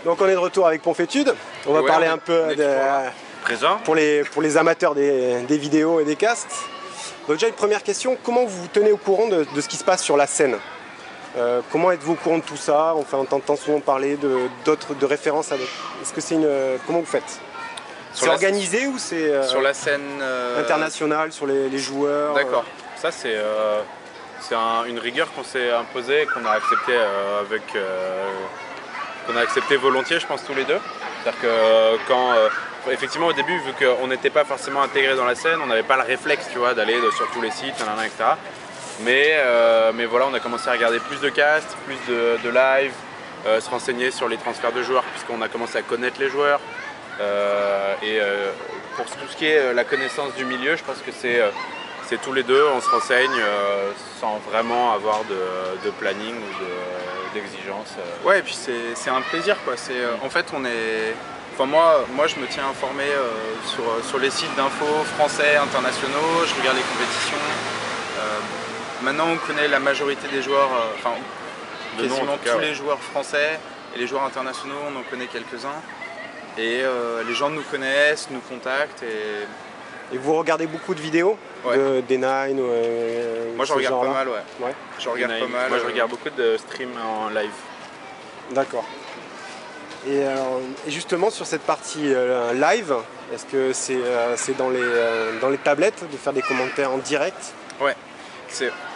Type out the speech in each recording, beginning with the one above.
Donc on est de retour avec Ponfétude. On va parler un peu présent pour les amateurs des vidéos et des casts. Donc déjà une première question, comment vous vous tenez au courant de ce qui se passe sur la scène? Comment êtes-vous au courant de tout ça? On entend souvent parler de références avec. Est-ce que c'est comment vous faites? C'est organisé ou c'est sur la scène internationale, sur les joueurs? D'accord. Ça c'est une rigueur qu'on s'est imposée et qu'on a accepté qu'on a accepté volontiers, je pense tous les deux. C'est-à-dire que quand effectivement au début, vu qu'on n'était pas forcément intégré dans la scène, on n'avait pas le réflexe, tu vois, d'aller sur tous les sites, etc. Mais voilà, on a commencé à regarder plus de casts, plus de live, se renseigner sur les transferts de joueurs puisqu'on a commencé à connaître les joueurs. Pour tout ce qui est la connaissance du milieu, je pense que c'est tous les deux, on se renseigne sans vraiment avoir de planning ou d'exigence. Ouais, et puis c'est un plaisir quoi. En fait, enfin moi je me tiens informé sur les sites d'infos français, internationaux, je regarde les compétitions. Maintenant on connaît la majorité des joueurs, quasiment tous les joueurs français et les joueurs internationaux, on en connaît quelques-uns. Et les gens nous connaissent, nous contactent. Et vous regardez beaucoup de vidéos de D9 Moi j'en regarde pas mal, ouais. J'en regarde pas mal. Moi je regarde beaucoup de streams en live. D'accord. Et justement sur cette partie live, est-ce que c'est dans les tablettes de faire des commentaires en direct? Ouais.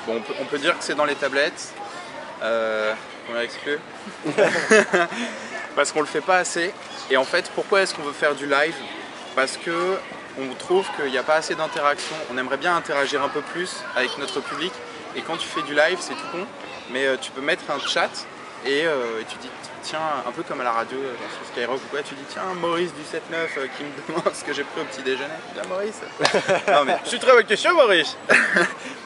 Bon, on peut dire que c'est dans les tablettes. On l'a exclu. Parce qu'on le fait pas assez. Et en fait, pourquoi est-ce qu'on veut faire du live? Parce que on trouve qu'il n'y a pas assez d'interaction. On aimerait bien interagir un peu plus avec notre public. Et quand tu fais du live, c'est tout con, mais tu peux mettre un chat et tu dis tiens, un peu comme à la radio sur Skyrock ou quoi, tu dis tiens, Maurice du 7-9 qui me demande ce que j'ai pris au petit déjeuner. Bien Maurice. Non mais je suis très bonne question, Maurice.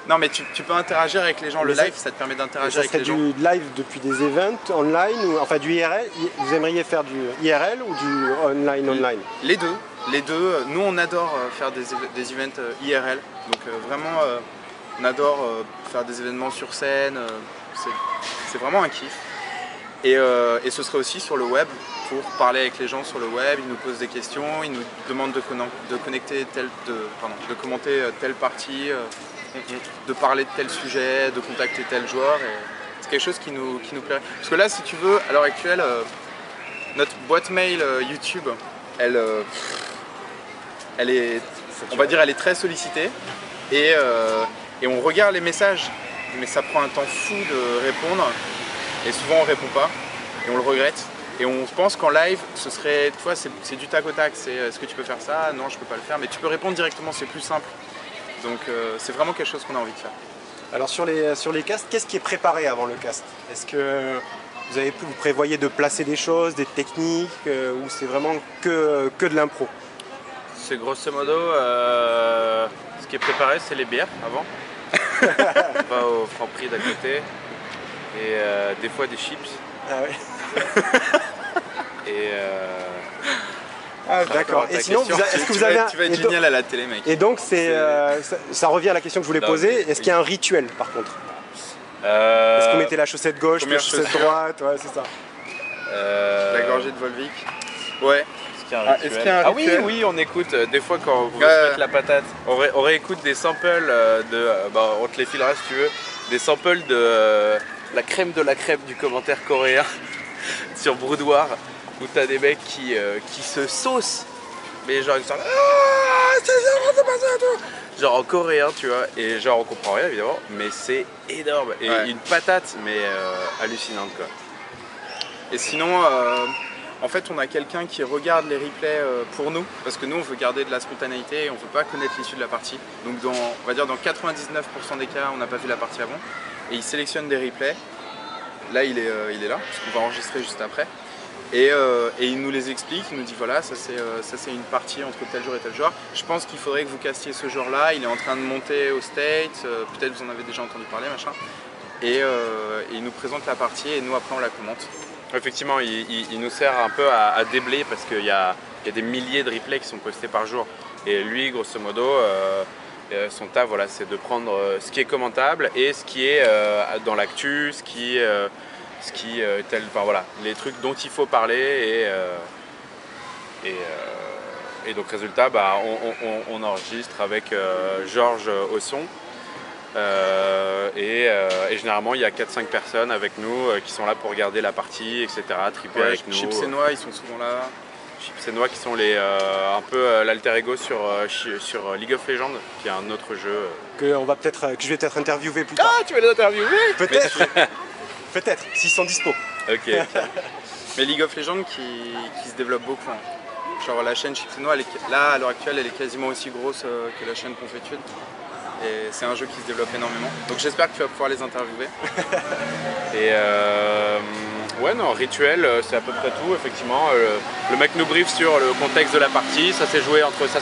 Non mais tu peux interagir avec les gens. Le live, ça te permet d'interagir avec les gens. Ça serait du live depuis des events online ou enfin du IRL? Vous aimeriez faire du IRL ou du online? Les deux. Nous on adore faire des events IRL. Donc vraiment on adore faire des événements sur scène. C'est vraiment un kiff. Et ce serait aussi sur le web pour parler avec les gens sur le web. Ils nous posent des questions, ils nous demandent de commenter telle partie, de parler de tel sujet, de contacter tel joueur. C'est quelque chose qui nous plairait. Parce que là, si tu veux, à l'heure actuelle, notre boîte mail YouTube, elle est, on va dire, elle est très sollicitée. Et on regarde les messages, mais ça prend un temps fou de répondre. Et souvent on répond pas et on le regrette. Et on pense qu'en live, ce serait, tu vois, c'est du tac au tac. C'est est-ce que tu peux faire ça? Non, je peux pas le faire. Mais tu peux répondre directement, c'est plus simple. Donc c'est vraiment quelque chose qu'on a envie de faire. Alors sur les casts, qu'est-ce qui est préparé avant le cast? Est-ce que vous prévoyez de placer des choses, des techniques, ou c'est vraiment que de l'impro? C'est grosso modo, ce qui est préparé, c'est les bières avant. On va au Franprix d'à côté. Et des fois des chips. Ah oui. D'accord. Et sinon, est-ce que vous avez tu vas être génial à la télé, mec. Et donc ça revient à la question que je voulais poser. Est-ce qu'il y a un rituel par contre? Est-ce que vous mettez la chaussette gauche, la chaussette droite? Ouais, c'est ça. La gorgée de Volvic. Ouais. Est-ce qu'il y a un rituel? Oui, on écoute des fois quand vous se mettre la patate. On réécoute des samples on te les filera si tu veux. Des samples de la crème de la crème du commentaire coréen sur Broudoir, où t'as des mecs qui se saucent, mais genre ils sont genre en coréen, tu vois, et genre on comprend rien évidemment, mais c'est énorme et une patate mais hallucinante quoi. Et sinon en fait on a quelqu'un qui regarde les replays pour nous, parce que nous on veut garder de la spontanéité et on veut pas connaître l'issue de la partie. Donc on va dire dans 99% des cas on n'a pas vu la partie avant. Et il sélectionne des replays. Là il est là, parce qu'on va enregistrer juste après. Et il nous les explique, il nous dit voilà, ça c'est une partie entre tel jour et tel joueur. Je pense qu'il faudrait que vous castiez ce joueur-là, il est en train de monter au States, peut-être vous en avez déjà entendu parler, machin. Et il nous présente la partie et nous après on la commente. Effectivement, il nous sert un peu à déblayer parce qu'il y a des milliers de replays qui sont postés par jour. Et lui, grosso modo, son taf, voilà, c'est de prendre ce qui est commentable et ce qui est dans l'actu, ce qui ce qui enfin voilà, les trucs dont il faut parler et donc résultat, bah, on enregistre avec Georges au son. Et généralement il y a 4-5 personnes avec nous qui sont là pour regarder la partie, etc., triper avec nous. Chips et Noix, ils sont souvent là. Chips et Noix qui sont un peu l'alter ego sur League of Legends, qui est un autre jeu. Que je vais peut-être interviewer plus tard. Ah, tu vas les interviewer? Peut-être. Peut-être, s'ils sont dispo. Ok. Mais League of Legends qui se développe beaucoup. Hein. Genre la chaîne Chips et Noix, là à l'heure actuelle, elle est quasiment aussi grosse que la chaîne Confuétude. Et c'est un jeu qui se développe énormément. Donc j'espère que tu vas pouvoir les interviewer. Et ouais, non, rituel, c'est à peu près tout, effectivement. Le mec nous brief sur le contexte de la partie, ça s'est joué entre ça.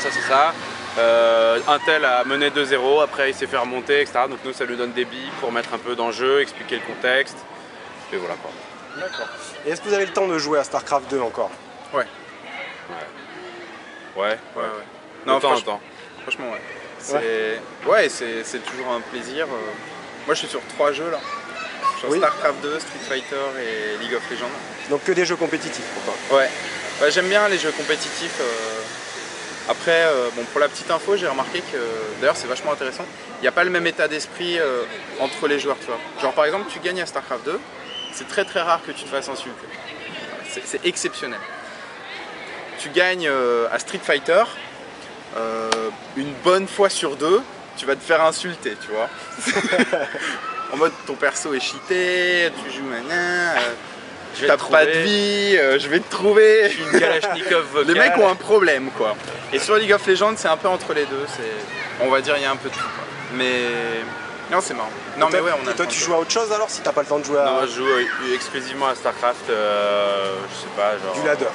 Un tel a mené 2-0, après il s'est fait remonter, etc. Donc nous, ça lui donne des billes pour mettre un peu dans le jeu, expliquer le contexte. Et voilà quoi. D'accord. Et est-ce que vous avez le temps de jouer à StarCraft 2 encore? Ouais. Non, franchement, ouais. C'est toujours un plaisir. Moi je suis sur 3 jeux là. Sur StarCraft 2, Street Fighter et League of Legends. Donc que des jeux compétitifs pour toi? Ouais, j'aime bien les jeux compétitifs. Après, bon, pour la petite info, j'ai remarqué que, d'ailleurs c'est vachement intéressant, il n'y a pas le même état d'esprit entre les joueurs, tu vois. Genre par exemple, tu gagnes à StarCraft 2, c'est très rare que tu te fasses insulter. C'est exceptionnel. Tu gagnes à Street Fighter, une bonne fois sur 2, tu vas te faire insulter, tu vois. En mode ton perso est cheaté, tu joues t'as pas de vie, je vais te trouver. Une Kalachnikov vocale. Les mecs ont un problème quoi. Et sur League of Legends, c'est un peu entre les deux. On va dire il y a un peu de tout. Quoi. Mais non, c'est marrant. Non, mais ouais, toi, tu joues à autre chose alors si t'as pas le temps de jouer à. Non, je joue exclusivement à StarCraft. Je sais pas, genre. Du ladder.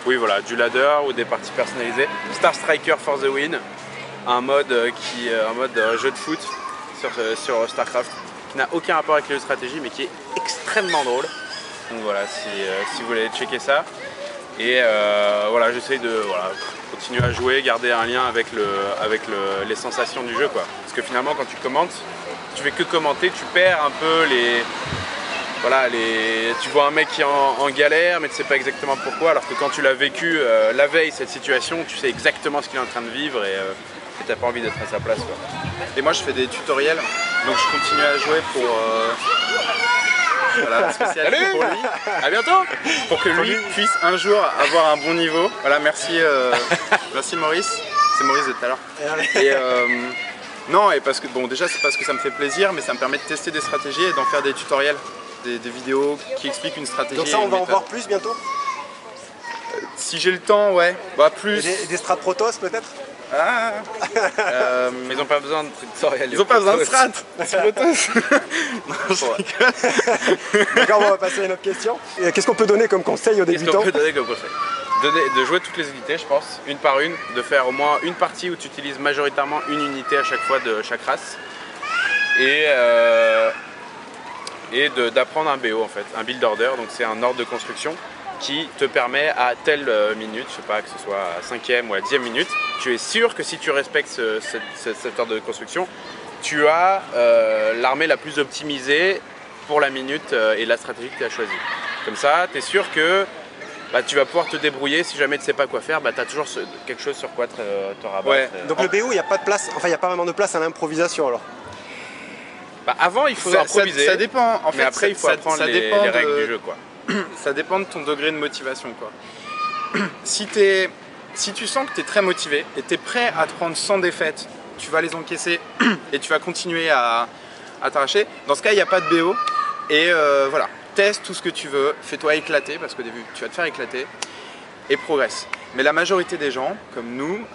Oui, voilà, du ladder ou des parties personnalisées. Star Striker for the win, un mode jeu de foot sur StarCraft qui n'a aucun rapport avec les jeux de stratégie mais qui est extrêmement drôle. Donc voilà, si vous voulez checker ça. Et voilà, j'essaye de continuer à jouer, garder un lien avec les sensations du jeu, quoi. Parce que finalement, quand tu commentes, tu fais que commenter, tu perds un peu tu vois un mec qui est en galère, mais tu sais pas exactement pourquoi, alors que quand tu l'as vécu la veille, cette situation, tu sais exactement ce qu'il est en train de vivre et t'as pas envie d'être à sa place, quoi. Et moi, je fais des tutoriels, donc je continue à jouer pour... Voilà, spécialité pour lui. À bientôt. Pour que lui puisse un jour avoir un bon niveau. Voilà, merci Maurice. C'est Maurice de tout à l'heure. Et non, et parce que bon, déjà c'est parce que ça me fait plaisir, mais ça me permet de tester des stratégies et d'en faire des tutoriels, des vidéos qui expliquent une stratégie. Donc ça, on va en voir plus bientôt. Si j'ai le temps, ouais. Bah plus. Des strats Protoss peut-être. Mais ils n'ont pas besoin de tutoriel. Ils n'ont pas besoin de strat. D'accord, on va passer à une autre question. Qu'est-ce qu'on peut donner comme conseil aux débutants? Qu'est-ce qu'on peut donner comme conseil? De jouer toutes les unités, je pense, une par une, de faire au moins une partie où tu utilises majoritairement une unité à chaque fois de chaque race. Et d'apprendre un BO en fait, un build order, donc c'est un ordre de construction qui te permet à telle minute, je sais pas, que ce soit à 5e ou à 10e minute, tu es sûr que si tu respectes cet ordre de construction, tu as l'armée la plus optimisée pour la minute et la stratégie que tu as choisie. Comme ça, tu es sûr que tu vas pouvoir te débrouiller. Si jamais tu ne sais pas quoi faire, tu as toujours quelque chose sur quoi te rabattre. Ouais. Donc le BO, il n'y a pas de place, enfin il n'y a pas vraiment de place à l'improvisation alors. Avant, il faut improviser. Ça dépend. En fait, mais après, il faut apprendre les règles du jeu, quoi. Ça dépend de ton degré de motivation, quoi. Si tu sens que tu es très motivé et tu es prêt à te prendre 100 défaites, tu vas les encaisser et tu vas continuer à t'arracher. Dans ce cas, il n'y a pas de BO. Et voilà, teste tout ce que tu veux, fais-toi éclater parce qu'au début, tu vas te faire éclater et progresse. Mais la majorité des gens, comme nous,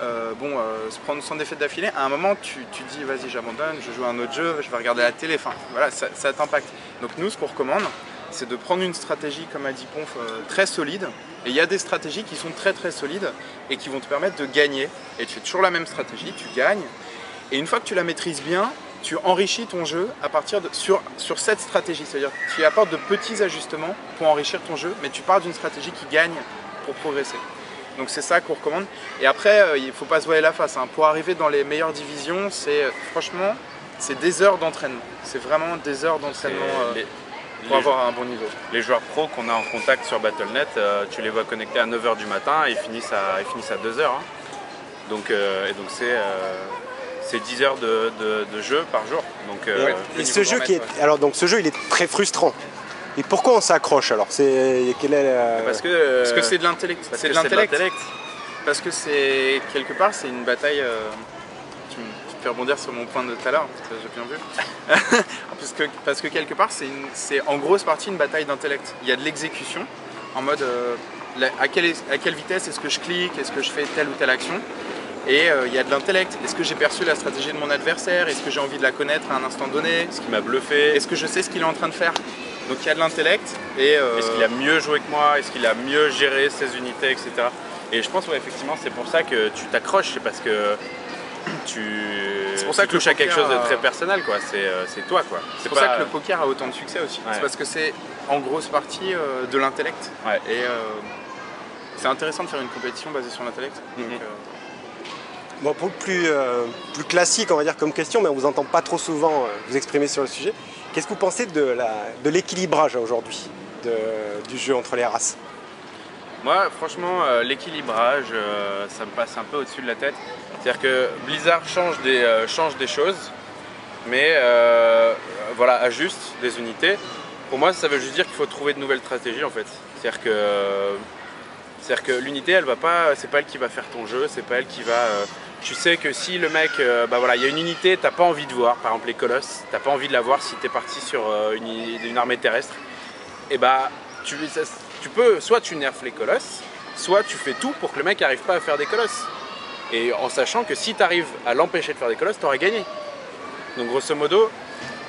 se prendre 100 défaites d'affilée, à un moment, tu dis vas-y, j'abandonne, je joue à un autre jeu, je vais regarder la télé, enfin, voilà, ça t'impacte. Donc nous, ce qu'on recommande, c'est de prendre une stratégie, comme a dit Conf, très solide. Et il y a des stratégies qui sont très solides et qui vont te permettre de gagner. Et tu fais toujours la même stratégie, tu gagnes. Et une fois que tu la maîtrises bien, tu enrichis ton jeu à partir sur cette stratégie. C'est-à-dire que tu apportes de petits ajustements pour enrichir ton jeu, mais tu pars d'une stratégie qui gagne pour progresser. Donc c'est ça qu'on recommande. Et après, il ne faut pas se voiler la face. Hein. Pour arriver dans les meilleures divisions, franchement, c'est des heures d'entraînement. C'est vraiment des heures d'entraînement. pour avoir un bon niveau. Les joueurs pros qu'on a en contact sur Battle.net, tu les vois connectés à 9 h du matin et ils finissent à 2 h. Hein. Donc c'est 10 heures de jeu par jour. Donc, et ce jeu alors donc ce jeu il est très frustrant. Et pourquoi on s'accroche alors? Parce que c'est de l'intellect. C'est de l'intellect. Parce que c'est quelque part c'est une bataille. Tu me fais rebondir sur mon point de tout à l'heure, j'ai bien vu. parce que quelque part c'est en grosse partie une bataille d'intellect. Il y a de l'exécution en mode à quelle vitesse est-ce que je clique, est-ce que je fais telle ou telle action. Et il y a de l'intellect. Est-ce que j'ai perçu la stratégie de mon adversaire? Est-ce que j'ai envie de la connaître à un instant donné? Ce qui m'a bluffé? Est-ce que je sais ce qu'il est en train de faire? Donc il y a de l'intellect. Est-ce qu'il a mieux joué que moi? Est-ce qu'il a mieux géré ses unités, etc. Et je pense, ouais, effectivement, c'est pour ça que tu t'accroches. C'est parce que tu touches à quelque chose de très personnel, quoi. C'est toi, quoi. C'est pour ça que le poker a autant de succès aussi. Ouais. C'est parce que c'est en grosse partie de l'intellect. Ouais. Et c'est intéressant de faire une compétition basée sur l'intellect. Bon, pour plus classique, on va dire, comme question, mais on vous entend pas trop souvent vous exprimer sur le sujet. Qu'est-ce que vous pensez de l'équilibrage aujourd'hui du jeu entre les races? Moi, franchement, l'équilibrage, ça me passe un peu au-dessus de la tête. C'est-à-dire que Blizzard change des choses, mais voilà, ajuste des unités. Pour moi, ça veut juste dire qu'il faut trouver de nouvelles stratégies, en fait. C'est-à-dire que l'unité, elle va pas, c'est pas elle qui va faire ton jeu, c'est pas elle qui va. Tu sais que si le mec, bah voilà, il y a une unité, t'as pas envie de voir, par exemple les colosses, t'as pas envie de la voir si t'es parti sur une armée terrestre. Et bah, tu peux, soit tu nerfs les colosses, soit tu fais tout pour que le mec n'arrive pas à faire des colosses. Et en sachant que si tu arrives à l'empêcher de faire des colosses, tu aurais gagné. Donc grosso modo,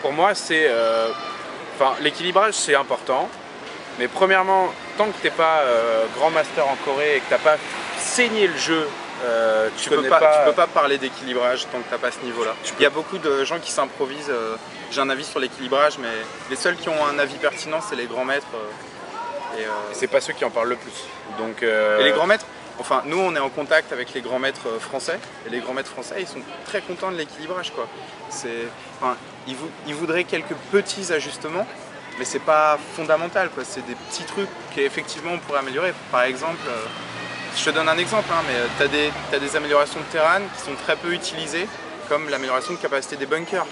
pour moi, c'est, l'équilibrage c'est important. Mais premièrement, tant que tu n'es pas grand master en Corée et que tu n'as pas saigné le jeu, tu peux pas parler d'équilibrage tant que tu n'as pas ce niveau-là. Il y a beaucoup de gens qui s'improvisent. J'ai un avis sur l'équilibrage, mais les seuls qui ont un avis pertinent, c'est les grands maîtres. Et c'est pas ceux qui en parlent le plus. Donc, Et les grands maîtres, enfin, nous on est en contact avec les grands maîtres français. Et les grands maîtres français, ils sont très contents de l'équilibrage, quoi. Ils voudraient quelques petits ajustements. Mais c'est pas fondamental, quoi. C'est des petits trucs qu'effectivement on pourrait améliorer. Par exemple, je te donne un exemple, hein, mais t'as des améliorations de terrain qui sont très peu utilisées, comme l'amélioration de capacité des bunkers.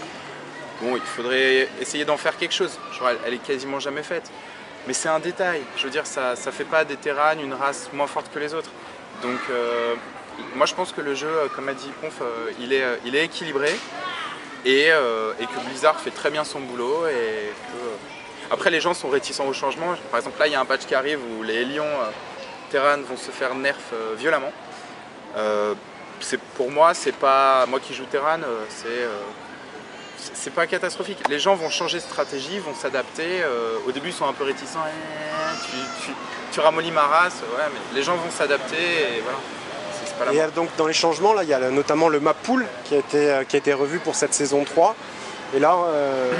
Bon, il faudrait essayer d'en faire quelque chose. Genre, elle est quasiment jamais faite. Mais c'est un détail. Je veux dire, ça fait pas des terrains une race moins forte que les autres. Donc, moi je pense que le jeu, comme a dit Conf, il est équilibré et que Blizzard fait très bien son boulot et que. Après, les gens sont réticents au changement. Par exemple, là, il y a un patch qui arrive où les Hélions Terran vont se faire nerf violemment. Pour moi, c'est pas moi qui joue Terran, c'est pas catastrophique. Les gens vont changer de stratégie, vont s'adapter. Au début, ils sont un peu réticents. Tu ramollis ma race, ouais, mais les gens vont s'adapter et voilà. C'est pas la et donc, dans les changements, là, il y a notamment le map pool qui a été revu pour cette saison 3. Et là,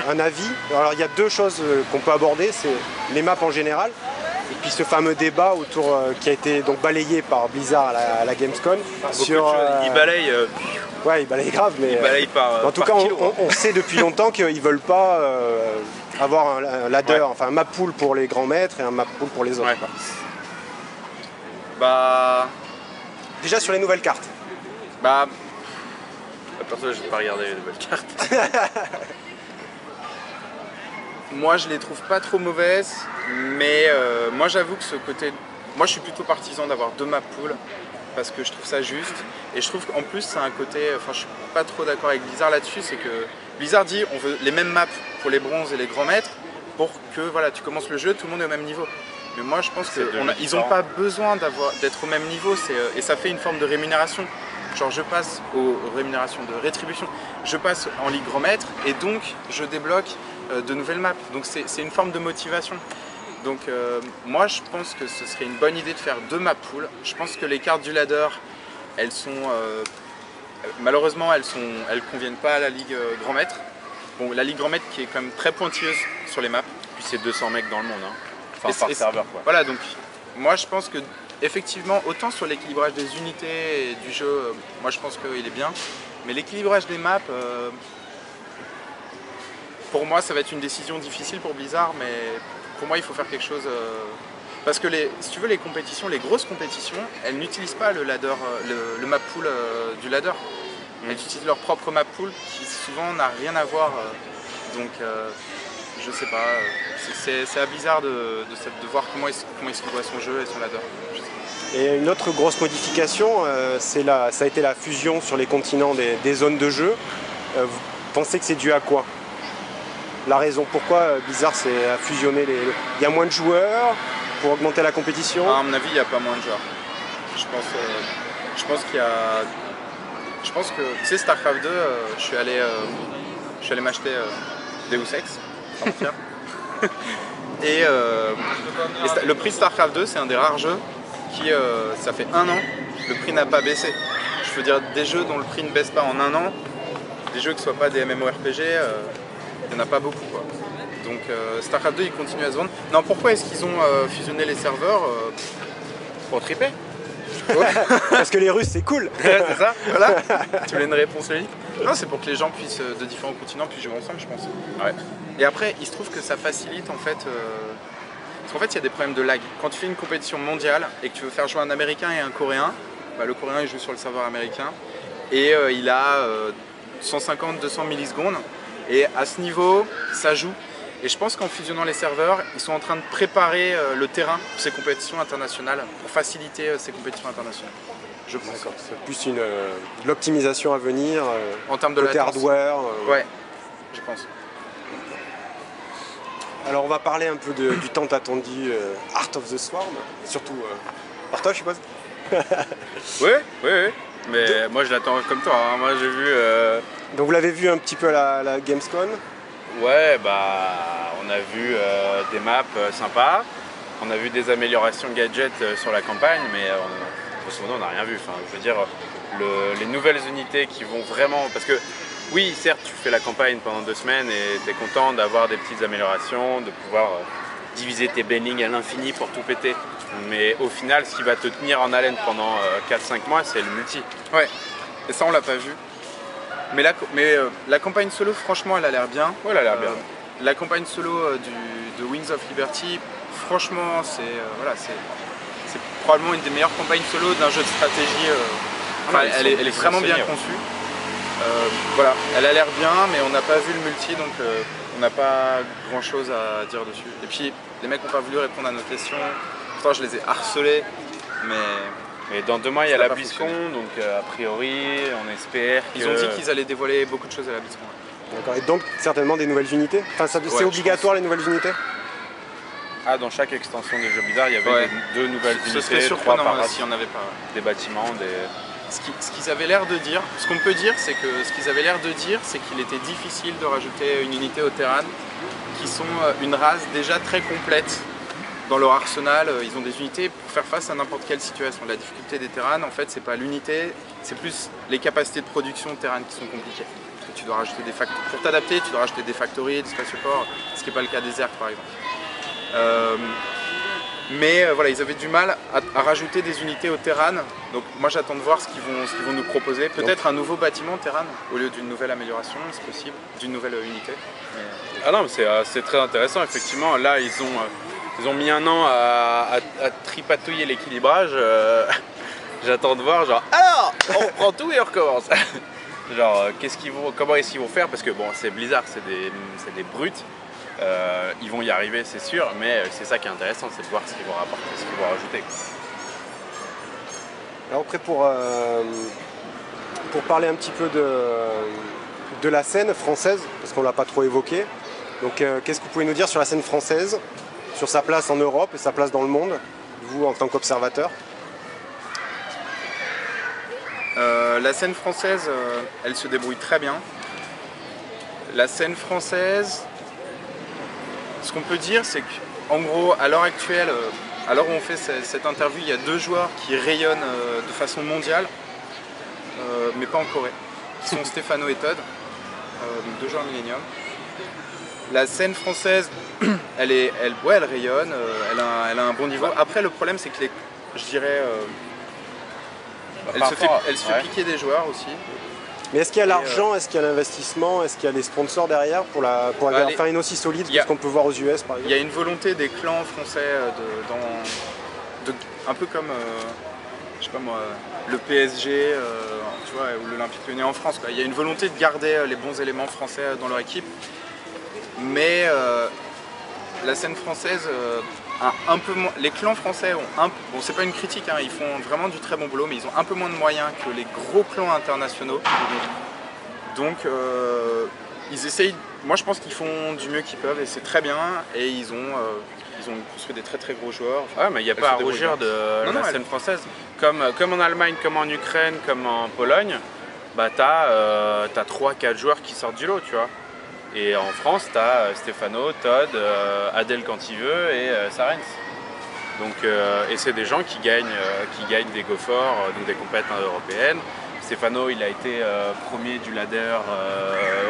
un avis. Alors, il y a deux choses qu'on peut aborder, c'est les maps en général, et puis ce fameux débat autour qui a été donc balayé par Blizzard à la Gamescom. Il balaye. Ouais, il balaye grave, mais. Il balaye en tout cas, on sait depuis longtemps qu'ils veulent pas avoir un ladder, enfin un map pool pour les grands maîtres et un map pool pour les autres. Ouais. Bah. Déjà sur les nouvelles cartes. Bah. Perso, je vais pas regarder les nouvelles cartes. Moi, je les trouve pas trop mauvaises, mais moi, j'avoue que ce côté. Moi, je suis plutôt partisan d'avoir deux map pools parce que je trouve ça juste. Et je trouve qu'en plus, c'est un côté. Enfin, je suis pas trop d'accord avec Blizzard là-dessus. C'est que Blizzard dit on veut les mêmes maps pour les bronzes et les grands maîtres pour que voilà, tu commences le jeu, tout le monde est au même niveau. Mais moi, je pense qu'ils n'ont pas besoin d'être au même niveau et ça fait une forme de rémunération. Genre je passe aux rémunérations de rétribution, je passe en Ligue Grand Maître et donc je débloque de nouvelles maps. Donc c'est une forme de motivation. Donc moi je pense que ce serait une bonne idée de faire deux map pools. Je pense que les cartes du ladder, elles sont malheureusement elles conviennent pas à la Ligue Grand Maître. Bon, la Ligue Grand Maître qui est quand même très pointilleuse sur les maps. Puis c'est 200 mecs dans le monde, hein. Enfin par serveur, quoi. Voilà, donc moi je pense que effectivement, autant sur l'équilibrage des unités et du jeu, moi je pense qu'il est bien. Mais l'équilibrage des maps, pour moi, ça va être une décision difficile pour Blizzard, mais pour moi, il faut faire quelque chose. Parce que si tu veux, les compétitions, les grosses compétitions, elles n'utilisent pas le ladder, le map pool du ladder. Elles utilisent leur propre map pool qui souvent n'a rien à voir. Donc, je sais pas. C'est à Blizzard de voir comment il se voit son jeu et son ladder. Et une autre grosse modification, ça a été la fusion sur les continents des zones de jeu. Vous pensez que c'est dû à quoi? La raison pourquoi Blizzard a fusionné Il y a moins de joueurs pour augmenter la compétition? À mon avis, il n'y a pas moins de joueurs. Je pense qu'il y a... Je pense que, tu sais, StarCraft 2, je suis allé m'acheter Deus Ex, avant-hier. Et le prix de StarCraft 2, c'est un des rares jeux qui, ça fait 1 an, le prix n'a pas baissé. Je veux dire, des jeux dont le prix ne baisse pas en 1 an, des jeux qui ne soient pas des MMORPG, il n'y en a pas beaucoup, quoi. Donc StarCraft 2, il continue à se vendre. Non, pourquoi est-ce qu'ils ont fusionné les serveurs Pour triper. Ouais. Parce que les Russes, c'est cool. C'est ça, voilà. Tu voulais une réponse logique? Non, c'est pour que les gens puissent, de différents continents, puissent jouer ensemble, je pense. Ouais. Et après, il se trouve que ça facilite, en fait... Parce qu'en fait, il y a des problèmes de lag. Quand tu fais une compétition mondiale et que tu veux faire jouer un Américain et un Coréen, bah, le Coréen, il joue sur le serveur américain et il a 150-200 millisecondes. Et à ce niveau, ça joue. Et je pense qu'en fusionnant les serveurs, ils sont en train de préparer le terrain pour ces compétitions internationales, pour faciliter ces compétitions internationales. Je pense. D'accord, c'est plus de l'optimisation à venir, en termes de côté latence. hardware. Ouais, je pense. Alors on va parler un peu du tant attendu Art of the Swarm, surtout par toi je suppose. Oui. Mais moi je l'attends comme toi, hein. Moi j'ai vu... Donc vous l'avez vu un petit peu à la Gamescom? Ouais, bah on a vu des maps sympas, on a vu des améliorations gadgets sur la campagne, mais grosso modo on n'a rien vu. Enfin, je veux dire, les nouvelles unités qui vont vraiment... Parce que oui, certes, tu fais la campagne pendant 2 semaines et tu es content d'avoir des petites améliorations, de pouvoir diviser tes bannings à l'infini pour tout péter. Mais au final, ce qui va te tenir en haleine pendant 4-5 mois, c'est le multi. Ouais, et ça on l'a pas vu. Mais la campagne solo, franchement, elle a l'air bien. Ouais, elle a l'air bien. La campagne solo de Wings of Liberty, franchement, c'est probablement une des meilleures campagnes solo d'un jeu de stratégie. Elle est vraiment bien conçue. Voilà, elle a l'air bien, mais on n'a pas vu le multi, donc on n'a pas grand chose à dire dessus. Et puis, les mecs n'ont pas voulu répondre à nos questions. Pourtant, je les ai harcelés, mais dans 2 mois, il y a la BlizzCon, donc a priori, on espère que... Ils ont dit qu'ils allaient dévoiler beaucoup de choses à la BlizzCon. D'accord, et donc certainement des nouvelles unités? Enfin, c'est obligatoire les nouvelles unités? Ah, dans chaque extension des jeux Blizzard, il y avait 2 nouvelles unités, Ce serait 3 surprenant par s'il n'y en avait pas. des bâtiments, Ce qu'ils avaient l'air de dire, ce qu'on peut dire, c'est qu'il était difficile de rajouter une unité au Terran, qui sont une race déjà très complète dans leur arsenal. Ils ont des unités pour faire face à n'importe quelle situation. La difficulté des Terran, en fait, c'est pas l'unité, c'est plus les capacités de production de Terran qui sont compliquées. Parce que tu dois rajouter pour t'adapter, tu dois rajouter des factories, des spatiaports, ce qui n'est pas le cas des Zerg par exemple. Mais voilà, ils avaient du mal à rajouter des unités au Terran. Donc moi j'attends de voir ce qu'ils vont nous proposer. Peut-être un nouveau bâtiment Terran au lieu d'une nouvelle amélioration, c'est possible, d'une nouvelle unité. Ah non, mais c'est très intéressant, effectivement. Là, ils ont mis 1 an à tripatouiller l'équilibrage. J'attends de voir, genre, alors, on reprend tout et on recommence. Genre, comment est-ce qu'ils vont faire? Parce que bon, c'est Blizzard, c'est des brutes. Ils vont y arriver, c'est sûr, mais c'est ça qui est intéressant, c'est de voir ce qu'ils vont rapporter, ce qu'ils vont rajouter. Alors après, pour parler un petit peu de la scène française, parce qu'on ne l'a pas trop évoqué, donc qu'est-ce que vous pouvez nous dire sur la scène française, sur sa place en Europe et sa place dans le monde, vous en tant qu'observateur? La scène française, elle se débrouille très bien. La scène française, ce qu'on peut dire, c'est qu'en gros, à l'heure actuelle, à l'heure où on fait cette interview, il y a 2 joueurs qui rayonnent de façon mondiale, mais pas en Corée, qui sont Stéphano et Todd, donc 2 joueurs Millennium. La scène française, elle rayonne, elle a un bon niveau. Après, le problème, c'est que elle se fait piquer des joueurs aussi. Mais est-ce qu'il y a l'argent, est-ce qu'il y a l'investissement, est-ce qu'il y a les sponsors derrière pour faire une aussi solide que ce qu'on peut voir aux US par exemple? Il y a une volonté des clans français un peu comme je sais pas moi, le PSG tu vois, ou l'Olympique Lyonnais en France, quoi. Il y a une volonté de garder les bons éléments français dans leur équipe, mais la scène française un peu moins. Les clans français ont bon, c'est pas une critique, hein, ils font vraiment du très bon boulot, mais ils ont un peu moins de moyens que les gros clans internationaux. Donc ils essayent. Moi je pense qu'ils font du mieux qu'ils peuvent et c'est très bien, et ils ont construit des très très gros joueurs. Ouais, mais il n'y a pas à rougir de la scène française. Comme en Allemagne, comme en Ukraine, comme en Pologne, bah t'as 3-4 joueurs qui sortent du lot, tu vois. Et en France, t'as Stefano, Todd, Adel quand il veut et Sarens. Donc, et c'est des gens qui gagnent des Go-Forts, donc des compétitions européennes. Stefano, il a été premier du ladder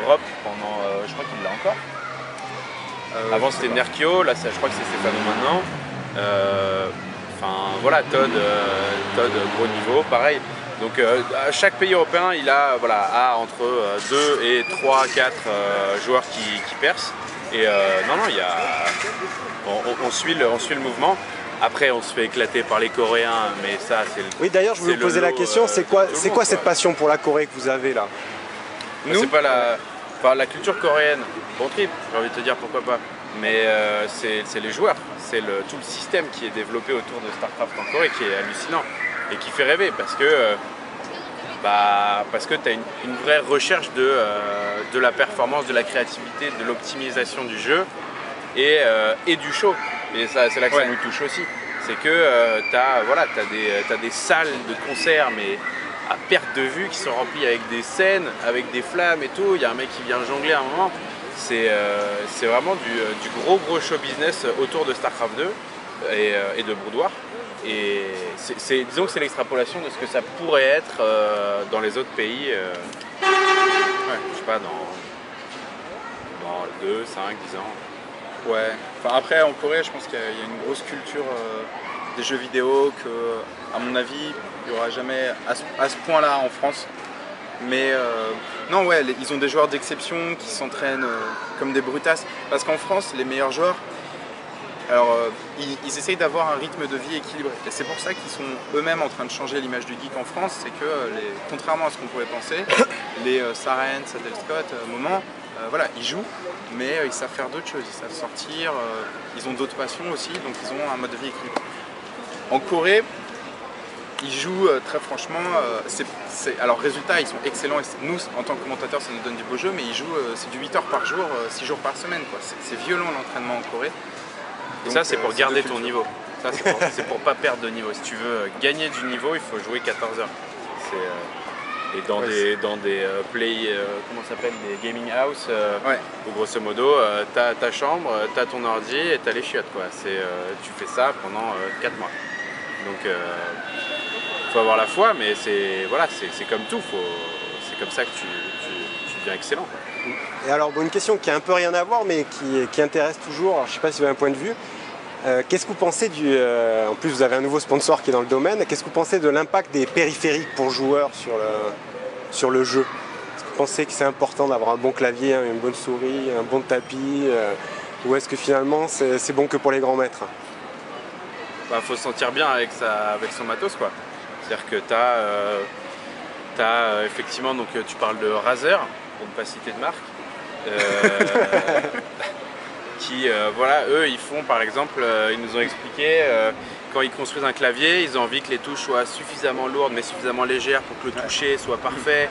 Europe pendant, je crois qu'il l'a encore. Avant c'était Nerkio, là je crois que c'est Stefano maintenant. Enfin voilà, Todd gros niveau, pareil. Donc chaque pays européen il a entre 2 et 3, 4 joueurs qui percent. Et non, il y a, on suit le mouvement. Après on se fait éclater par les Coréens, mais ça c'est le... Oui, d'ailleurs je voulais vous poser la question, c'est quoi cette passion pour la Corée que vous avez là? C'est pas la culture coréenne, bon trip, j'ai envie de te dire pourquoi pas. Mais c'est les joueurs, c'est tout le système qui est développé autour de StarCraft en Corée qui est hallucinant et qui fait rêver parce que tu as une vraie recherche de la performance, de la créativité, de l'optimisation du jeu et du show. Et ça, c'est là que ça nous touche aussi. C'est que tu as des salles de concert mais à perte de vue qui sont remplies avec des scènes, avec des flammes et tout. Il y a un mec qui vient jongler à un moment. C'est vraiment du gros show business autour de StarCraft 2 et de Brood War. Et disons que c'est l'extrapolation de ce que ça pourrait être dans les autres pays, je sais pas, dans 2, 5, 10 ans. Ouais, enfin, après en Corée je pense qu'il y a une grosse culture des jeux vidéo que, à mon avis, il n'y aura jamais à ce point-là en France. Mais non, ouais, ils ont des joueurs d'exception qui s'entraînent comme des brutasses. Parce qu'en France, les meilleurs joueurs, alors ils essayent d'avoir un rythme de vie équilibré. Et c'est pour ça qu'ils sont eux-mêmes en train de changer l'image du geek en France. C'est que, contrairement à ce qu'on pourrait penser, les Sarens, Adel Scott, Moment, voilà, ils jouent, mais ils savent faire d'autres choses. Ils savent sortir, ils ont d'autres passions aussi, donc ils ont un mode de vie équilibré. En Corée, ils jouent très franchement, alors résultat ils sont excellents, et nous en tant que commentateurs ça nous donne du beau jeu, mais ils jouent, c'est du 8 heures par jour, 6 jours par semaine, quoi. C'est violent l'entraînement en Corée. Donc, ça c'est pour garder ton niveau, ça c'est pour pas perdre de niveau. Si tu veux gagner du niveau, il faut jouer 14 heures. Et dans des comment ça s'appelle, des gaming house, où grosso modo t'as ta chambre, t'as ton ordi et t'as les chiottes, quoi. Tu fais ça pendant 4 mois. Donc faut avoir la foi, mais c'est comme tout, c'est comme ça que tu deviens excellent, quoi. Et alors une question qui a un peu rien à voir mais qui intéresse toujours, alors, je ne sais pas si vous avez un point de vue, qu'est-ce que vous pensez en plus vous avez un nouveau sponsor qui est dans le domaine, qu'est-ce que vous pensez de l'impact des périphériques pour joueurs sur le jeu? Est-ce que vous pensez que c'est important d'avoir un bon clavier, une bonne souris, un bon tapis, ou est-ce que finalement c'est bon que pour les grands maîtres? Faut se sentir bien avec son matos, quoi. C'est-à-dire que t'as effectivement, donc tu parles de Razer, pour ne pas citer de marque, qui eux ils font par exemple, ils nous ont expliqué quand ils construisent un clavier, ils ont envie que les touches soient suffisamment lourdes mais suffisamment légères pour que le toucher soit parfait,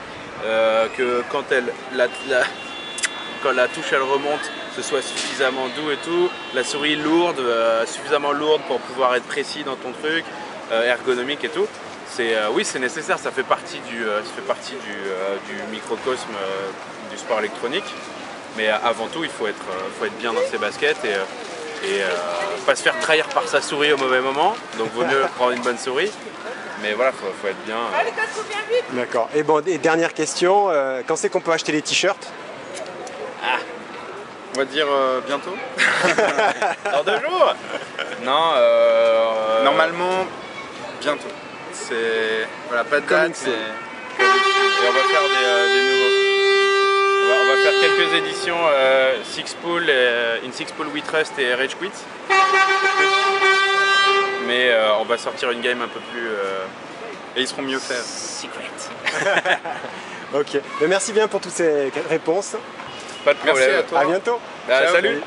que quand la touche elle remonte, ce soit suffisamment doux et tout, la souris lourde, suffisamment lourde pour pouvoir être précis dans ton truc, ergonomique et tout. Oui, c'est nécessaire, ça fait partie du microcosme du sport électronique, mais avant tout il faut être bien dans ses baskets et pas se faire trahir par sa souris au mauvais moment, donc vaut mieux prendre une bonne souris, mais voilà, faut être bien. D'accord, et dernière question, quand c'est qu'on peut acheter les t-shirts? On va dire bientôt. Dans 2 jours. Non, normalement bientôt. C'est pas de date, mais Et on va faire des nouveaux. On va faire quelques éditions in Six Pool We Trust et Rage Quit. Mais on va sortir une game un peu plus... Et ils seront mieux faits. Secret. Ok. Mais merci bien pour toutes ces réponses. Pas de problème. Merci à toi. À bientôt. Ah, Ciao. salut.